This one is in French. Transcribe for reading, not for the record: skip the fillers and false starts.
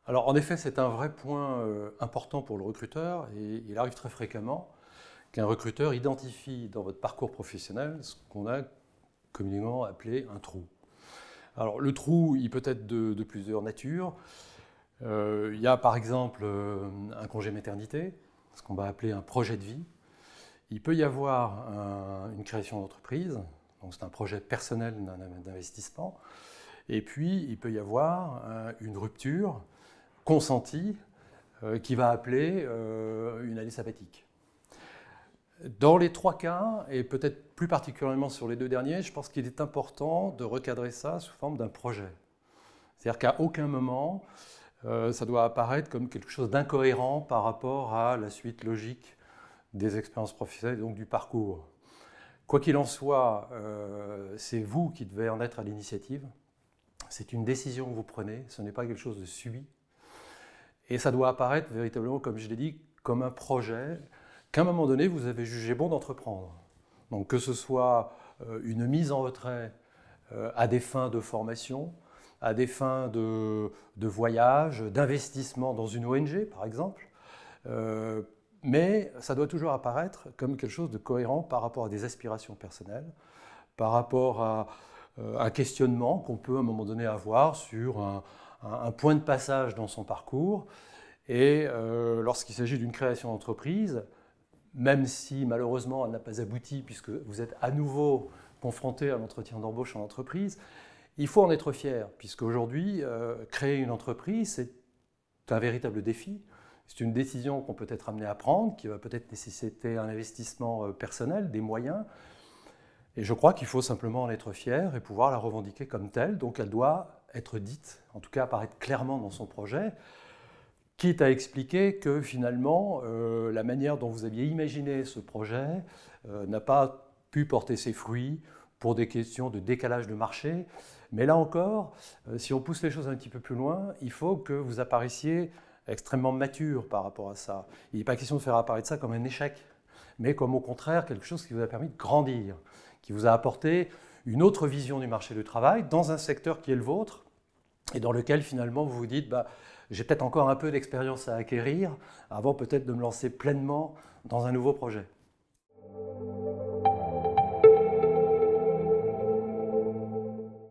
Alors en effet, c'est un vrai point important pour le recruteur et il arrive très fréquemment qu'un recruteur identifie dans votre parcours professionnel ce qu'on a communément appelé un trou. Alors le trou, il peut être de plusieurs natures. Il y a par exemple un congé maternité, ce qu'on va appeler un projet de vie. Il peut y avoir une création d'entreprise, donc c'est un projet personnel d'investissement. Et puis il peut y avoir une rupture consentie qui va appeler une année sabbatique. Dans les trois cas, et peut-être plus particulièrement sur les deux derniers, je pense qu'il est important de recadrer ça sous forme d'un projet. C'est-à-dire qu'à aucun moment, ça doit apparaître comme quelque chose d'incohérent par rapport à la suite logique des expériences professionnelles et donc du parcours. Quoi qu'il en soit, c'est vous qui devez en être à l'initiative. C'est une décision que vous prenez, ce n'est pas quelque chose de subi. Et ça doit apparaître véritablement, comme je l'ai dit, comme un projet qu'à un moment donné, vous avez jugé bon d'entreprendre. Donc que ce soit une mise en retrait à des fins de formation, à des fins de voyage, d'investissement dans une ONG, par exemple. Mais ça doit toujours apparaître comme quelque chose de cohérent par rapport à des aspirations personnelles, par rapport à un questionnement qu'on peut à un moment donné avoir sur un point de passage dans son parcours. Et lorsqu'il s'agit d'une création d'entreprise, même si malheureusement elle n'a pas abouti puisque vous êtes à nouveau confronté à l'entretien d'embauche en entreprise, il faut en être fier, puisqu'aujourd'hui, créer une entreprise, c'est un véritable défi. C'est une décision qu'on peut être amené à prendre, qui va peut-être nécessiter un investissement personnel, des moyens. Et je crois qu'il faut simplement en être fier et pouvoir la revendiquer comme telle. Donc elle doit être dite, en tout cas apparaître clairement dans son projet, quitte à expliquer que finalement, la manière dont vous aviez imaginé ce projet n'a pas pu porter ses fruits pour des questions de décalage de marché. Mais là encore, si on pousse les choses un petit peu plus loin, il faut que vous apparaissiez extrêmement mature par rapport à ça. Il n'est pas question de faire apparaître ça comme un échec, mais comme au contraire quelque chose qui vous a permis de grandir, qui vous a apporté une autre vision du marché du travail dans un secteur qui est le vôtre et dans lequel finalement vous vous dites j'ai peut-être encore un peu d'expérience à acquérir avant peut-être de me lancer pleinement dans un nouveau projet.